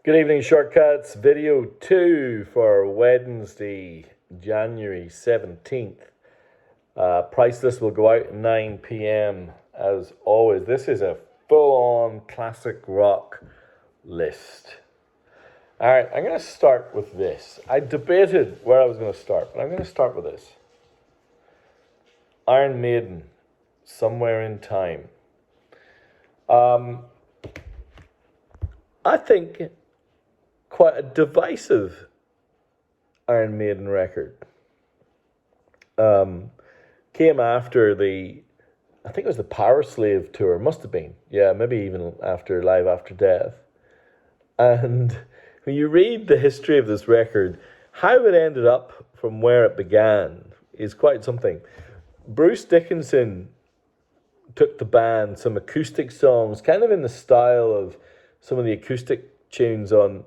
Good evening, Shortcuts. Video 2 for Wednesday, January 17th. Priceless will go out at 9 p.m. As always, this is a full-on classic rock list. All right, I'm going to start with this. I debated where I was going to start, but I'm going to start with this. Iron Maiden, Somewhere in Time. I think quite a divisive Iron Maiden record. Came after I think it was the Power Slave tour, must have been. Yeah, maybe even after Live After Death. And when you read the history of this record, how it ended up from where it began is quite something. Bruce Dickinson took the band some acoustic songs, kind of in the style of some of the acoustic tunes on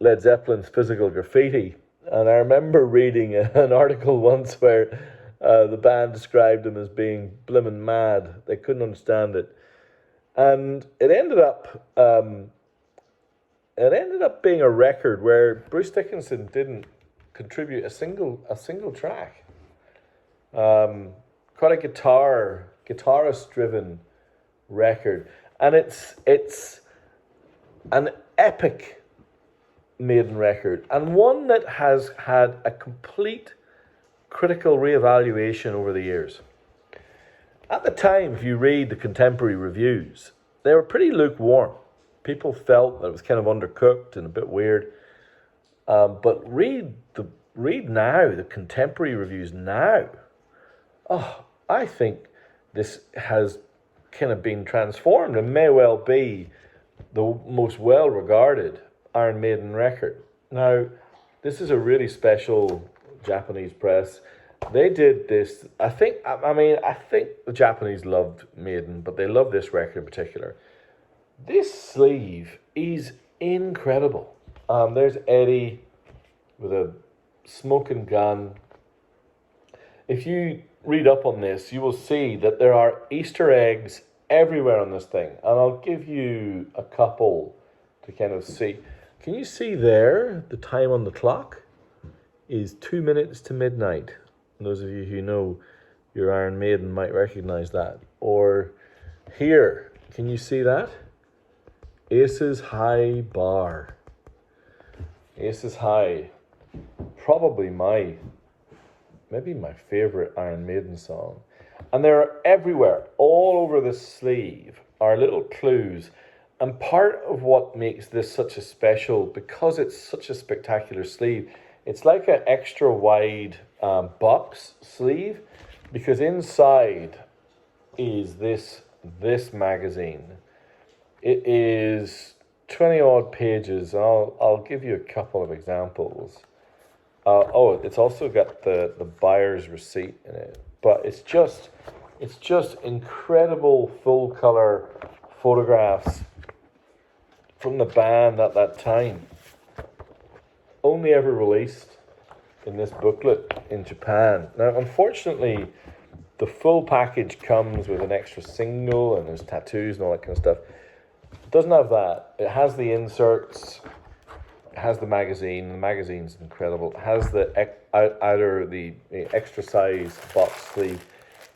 Led Zeppelin's Physical Graffiti. And I remember reading an article once where the band described him as being blimmin' mad. They couldn't understand it. And it ended up being a record where Bruce Dickinson didn't contribute a single track. Quite a guitarist-driven record. And it's an epic Maiden record, and one that has had a complete critical reevaluation over the years. At the time, if you read the contemporary reviews, they were pretty lukewarm. People felt that it was kind of undercooked and a bit weird. But read now the contemporary reviews now. Oh, I think this has kind of been transformed and may well be the most well-regarded Iron Maiden record. Now, this is a really special Japanese press. They did this. I think the Japanese loved Maiden, but they love this record in particular. This sleeve is incredible. There's Eddie with a smoking gun. If you read up on this, you will see that there are Easter eggs everywhere on this thing. And I'll give you a couple to kind of see. Can you see there, the time on the clock is 2 minutes to midnight. And those of you who know your Iron Maiden might recognize that. Or here, can you see that? Aces High Bar. Aces High. Probably maybe my favorite Iron Maiden song. And they're everywhere, all over the sleeve, are little clues. And part of what makes this such a special, because it's such a spectacular sleeve, it's like an extra wide box sleeve, because inside is this magazine. It is 20 odd pages, and I'll give you a couple of examples. It's also got the buyer's receipt in it. But it's just incredible full color photographs from the band at that time. Only ever released in this booklet in Japan. Now, unfortunately, the full package comes with an extra single and there's tattoos and all that kind of stuff. It doesn't have that. It has the inserts. It has the magazine. The magazine's incredible. It has the extra size box sleeve,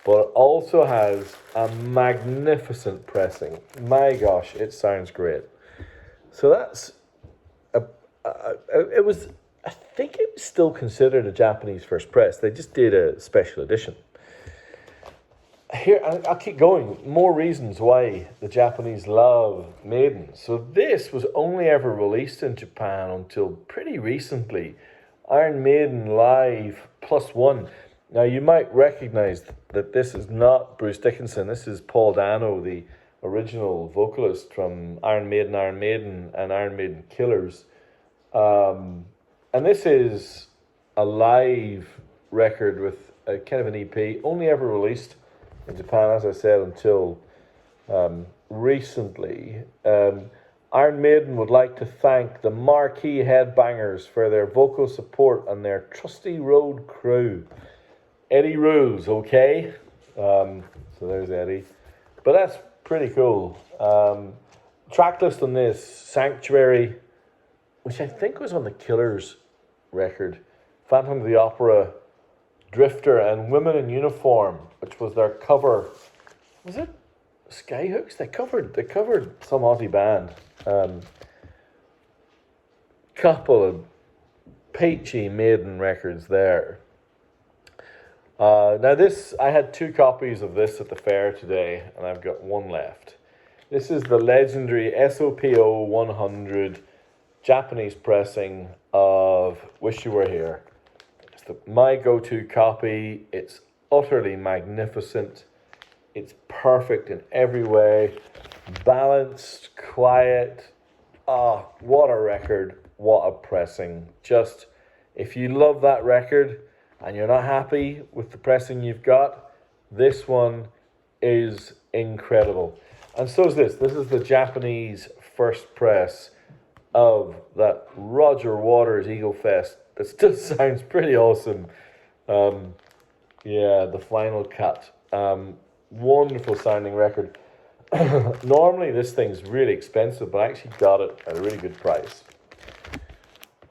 but it also has a magnificent pressing. My gosh, it sounds great. So that's it was. I think it was still considered a Japanese first press. They just did a special edition. Here, I'll keep going. More reasons why the Japanese love Maiden. So this was only ever released in Japan until pretty recently. Iron Maiden Live +1. Now you might recognize that this is not Bruce Dickinson. This is Paul Dano, the original vocalist from Iron Maiden, and Iron Maiden Killers. And this is a live record with a kind of an EP, only ever released in Japan, as I said, until recently. Iron Maiden would like to thank the Marquee Headbangers for their vocal support and their trusty road crew. Eddie rules, okay? So there's Eddie. But that's pretty cool. Track list on this: Sanctuary, which I think was on the Killers record, Phantom of the Opera, Drifter, and Women in Uniform, which was their cover. Was it Skyhooks? They covered some Aussie band. Couple of peachy Maiden records there. Now this, I had 2 copies of this at the fair today, and I've got one left. This is the legendary SOPO 100 Japanese pressing of Wish You Were Here. It's my go-to copy. It's utterly magnificent. It's perfect in every way. Balanced, quiet. What a record. What a pressing. Just, if you love that record and you're not happy with the pressing you've got, this one is incredible. And so is this. This is the Japanese first press of that Roger Waters Eagle Fest. That still sounds pretty awesome. The final cut. Wonderful sounding record. Normally this thing's really expensive, but I actually got it at a really good price.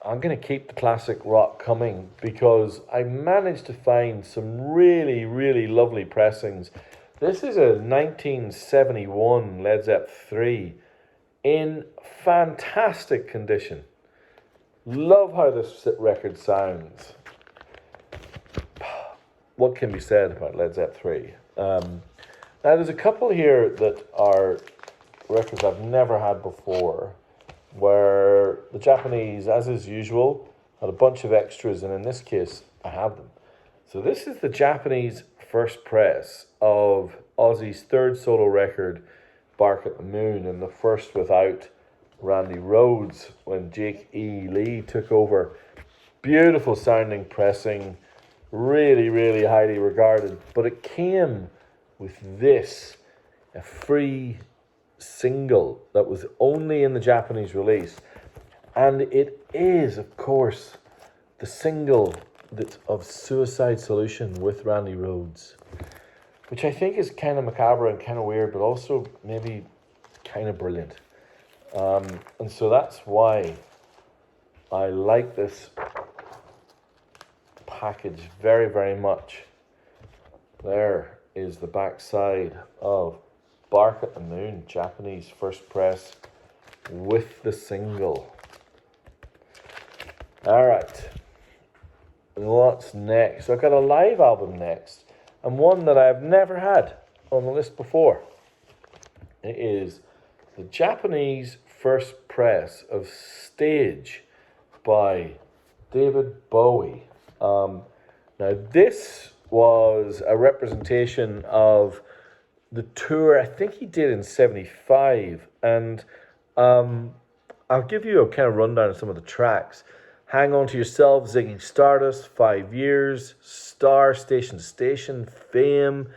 I'm going to keep the classic rock coming because I managed to find some really, really lovely pressings. This is a 1971 Led Zeppelin 3 in fantastic condition. Love how this record sounds. What can be said about Led Zeppelin 3? Now there's a couple here that are records I've never had before, where the Japanese, as is usual, had a bunch of extras, and in this case, I have them. So this is the Japanese first press of Ozzy's 3rd solo record, Bark at the Moon, and the first without Randy Rhoads when Jake E. Lee took over. Beautiful sounding pressing, really, really highly regarded, but it came with this, a free single that was only in the Japanese release, and it is, of course, the single that's of Suicide Solution with Randy Rhoads, which I think is kind of macabre and kind of weird, but also maybe kind of brilliant. And so that's why I like this package very, very much. There is the back side of Bark at the Moon, Japanese first press with the single. Alright, what's next? So I've got a live album next, and one that I've never had on the list before. It is the Japanese first press of Stage by David Bowie. Now this was a representation of the tour I think he did in 75, and I'll give you a kind of rundown of some of the tracks. Hang On to Yourself, Ziggy Stardust, 5 Years, Star, Station to Station, Fame,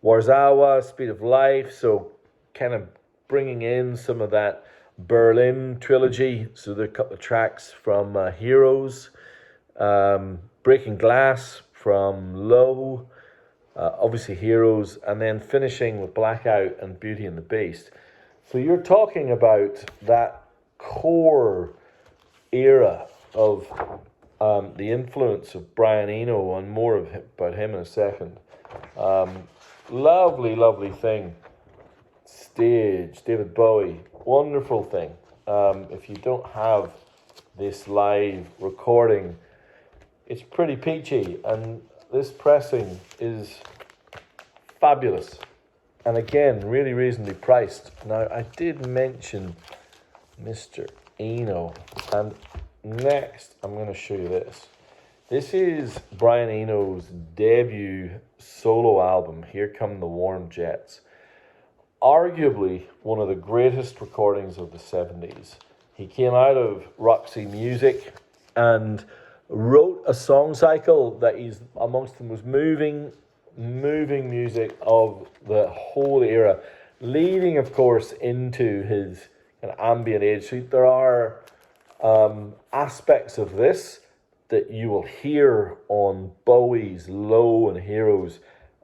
Warzawa, Speed of Life, so kind of bringing in some of that Berlin trilogy. So there are a couple of tracks from Heroes, Breaking Glass from Low, obviously Heroes, and then finishing with Blackout and Beauty and the Beast. So you're talking about that core era of the influence of Brian Eno, and more of about him in a second. Lovely, lovely thing. Stage, David Bowie, wonderful thing. If you don't have this live recording, it's pretty peachy, and this pressing is fabulous. And again, really reasonably priced. Now, I did mention Mr. Eno, and next I'm going to show you this. This is Brian Eno's debut solo album, Here Come the Warm Jets. Arguably one of the greatest recordings of the 70s. He came out of Roxy Music and wrote a song cycle that is amongst the most moving music of the whole era, leading, of course, into his kind of ambient age. So there are aspects of this that you will hear on Bowie's Low and Heroes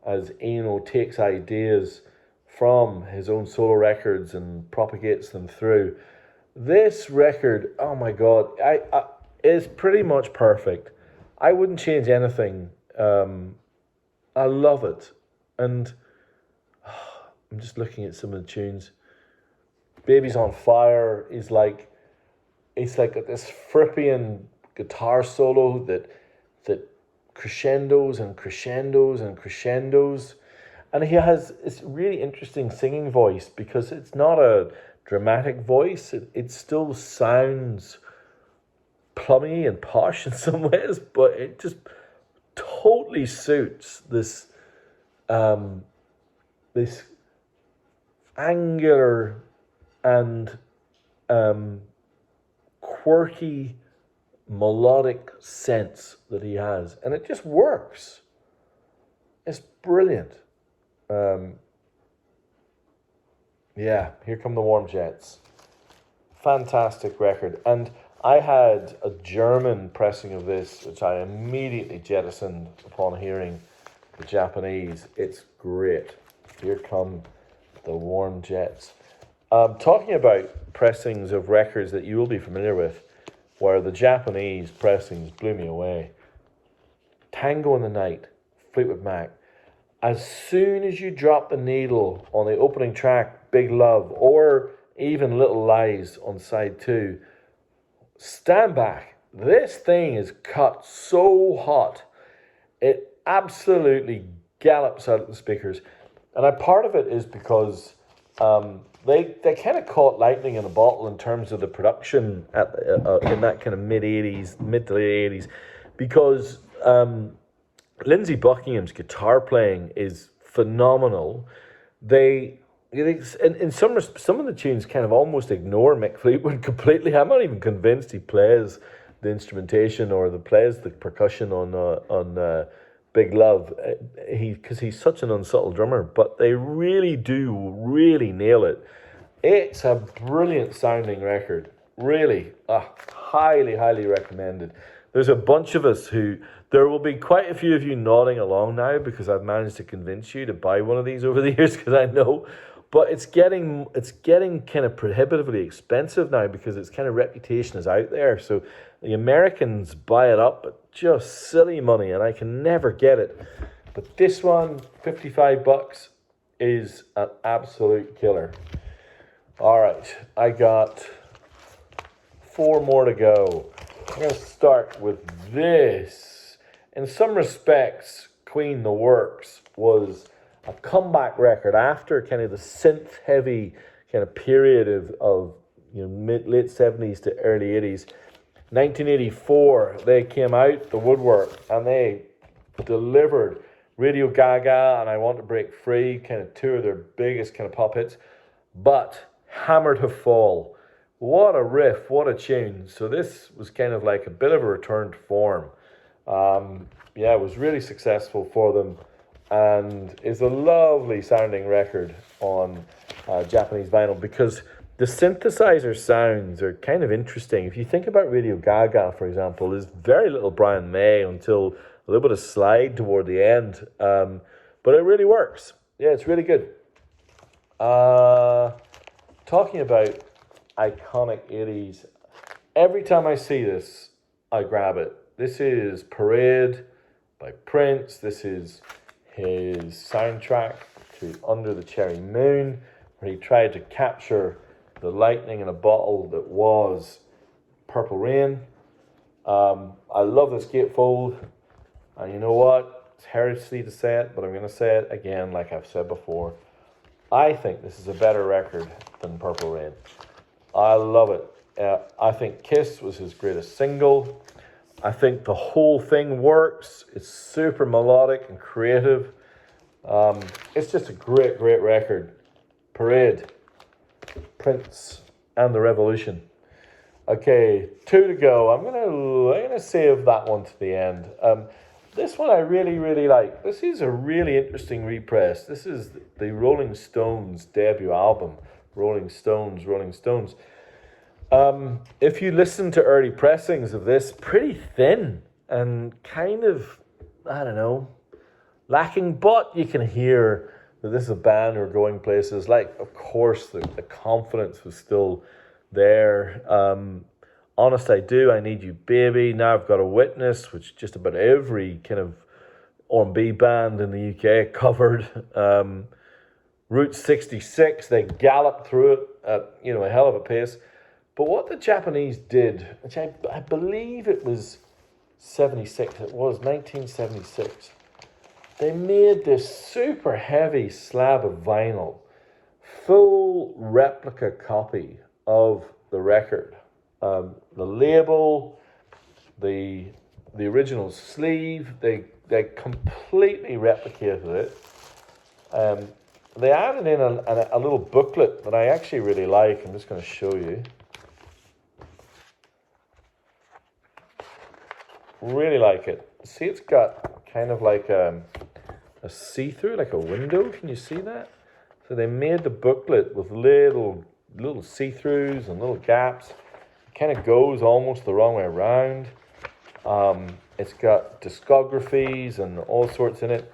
as Eno takes ideas from his own solo records and propagates them through. This record, oh my God, I is pretty much perfect. I wouldn't change anything. I love it. And I'm just looking at some of the tunes. Baby's on Fire is like, it's like this Frippian guitar solo that crescendos and crescendos and crescendos. And he has this really interesting singing voice because it's not a dramatic voice. It still sounds plummy and posh in some ways, but it just totally suits um, this angular and quirky melodic sense that he has, and it just works. It's brilliant. Yeah, here come the Warm Jets. Fantastic record. And I had a German pressing of this, which I immediately jettisoned upon hearing the Japanese. It's great. Here come the Warm Jets. Talking about pressings of records that you will be familiar with, where the Japanese pressings blew me away. Tango in the Night, Fleetwood Mac. As soon as you drop the needle on the opening track, Big Love, or even Little Lies on side 2, stand back. This thing is cut so hot. It absolutely gallops out of the speakers. And part of it is because they kind of caught lightning in a bottle in terms of the production in that kind of mid to late 80s, because Lindsey Buckingham's guitar playing is phenomenal. In some of the tunes kind of almost ignore Mick Fleetwood completely. I'm not even convinced he plays the instrumentation or plays the percussion on Big Love. Because he's such an unsubtle drummer, but they really do nail it. It's a brilliant sounding record. Really, highly recommended. There's a bunch of us there will be quite a few of you nodding along now because I've managed to convince you to buy one of these over the years, because I know. But it's getting kind of prohibitively expensive now because its kind of reputation is out there. So the Americans buy it up at just silly money, and I can never get it. But this one, $55, is an absolute killer. All right, I got 4 more to go. I'm going to start with this. In some respects, Queen The Works was a comeback record after kind of the synth-heavy kind of period of late 70s to early 80s. 1984, they came out the woodwork and they delivered Radio Gaga and I Want to Break Free, kind of 2 of their biggest kind of pop hits. But Hammer to Fall, what a riff, what a tune. So this was kind of like a bit of a return to form. It was really successful for them and is a lovely sounding record on Japanese vinyl, because the synthesizer sounds are kind of interesting. If you think about Radio Gaga, for example, there's very little Brian May until a little bit of slide toward the end, but it really works. Yeah, it's really good. Talking about iconic 80s, every time I see this, I grab it. This is Parade by Prince. This is his soundtrack to Under the Cherry Moon, where he tried to capture the lightning in a bottle that was Purple Rain. I love this gatefold, and you know what? It's heresy to say it, but I'm going to say it again like I've said before. I think this is a better record than Purple Rain. I love it. I think Kiss was his greatest single. I think the whole thing works. It's super melodic and creative. It's just a great record. Parade, Prince, and the Revolution. Okay, 2 to go. I'm gonna save that one to the end. This one I really like. This is a really interesting repress. This is the Rolling Stones debut album. Rolling Stones. If you listen to early pressings of this, pretty thin and kind of, I don't know, lacking, but you can hear that this is a band who are going places. Like, of course, the confidence was still there. Honest I Do, I Need You Baby, Now I've Got a Witness, which just about every kind of R&B band in the UK covered. Route 66, they galloped through it at, a hell of a pace. But what the Japanese did, which I believe it was 76, it was 1976, they made this super heavy slab of vinyl, full replica copy of the record. The label, the original sleeve, they completely replicated it. They added in a little booklet that I actually really like. I'm just going to show you. Really like it. See, it's got kind of like a see-through, like a window. Can you see that? So they made the booklet with little see-throughs and little gaps. It kind of goes almost the wrong way around. It's got discographies and all sorts in it.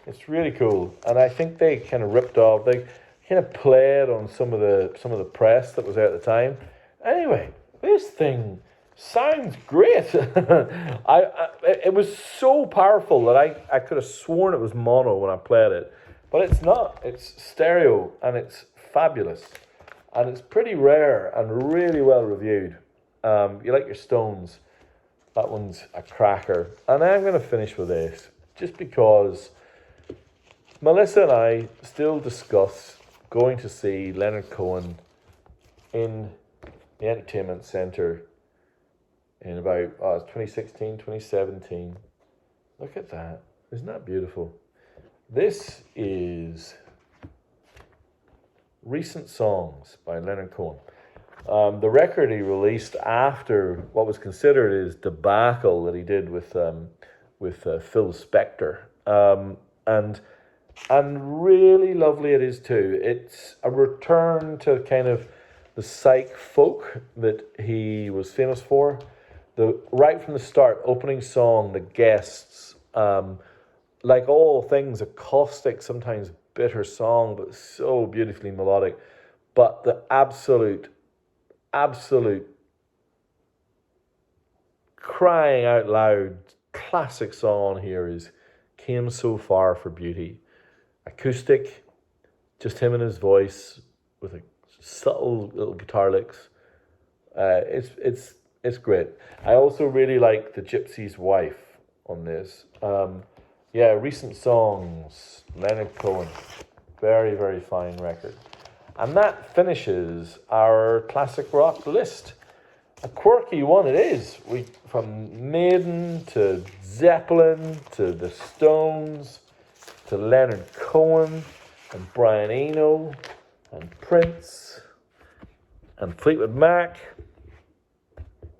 It's really cool, and I think they kind of ripped off. They kind of played on some of the press that was out at the time. Anyway, this thing sounds great. It was so powerful that I could have sworn it was mono when I played it, but it's not. It's stereo, and it's fabulous, and it's pretty rare and really well reviewed. You like your Stones? That one's a cracker. And I'm going to finish with this, just because Melissa and I still discuss going to see Leonard Cohen in the Entertainment Centre in about 2016, 2017. Look at that. Isn't that beautiful? This is Recent Songs by Leonard Cohen. The record he released after what was considered his debacle that he did with Phil Spector. And really lovely it is too. It's a return to kind of the psych folk that he was famous for. Right from the start, opening song, the guests, like all things, acoustic, sometimes bitter song, but so beautifully melodic. But the absolute crying out loud classic song on here is Came So Far for Beauty. Acoustic, just him and his voice with a subtle little guitar licks. It's great. I also really like The Gypsy's Wife on this. Recent Songs, Leonard Cohen. Very, very fine record. And that finishes our classic rock list. A quirky one it is. From Maiden to Zeppelin to the Stones to Leonard Cohen and Brian Eno and Prince and Fleetwood Mac.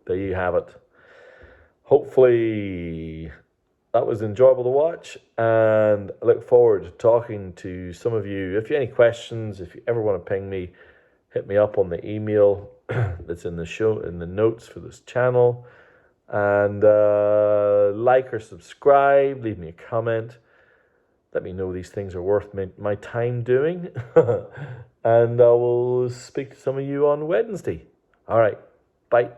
There you have it. Hopefully that was enjoyable to watch, and I look forward to talking to some of you. If you have any questions, if you ever want to ping me, hit me up on the email that's in the show, in the notes for this channel. And like or subscribe, leave me a comment. Let me know these things are worth my time doing. And I will speak to some of you on Wednesday. All right, bye.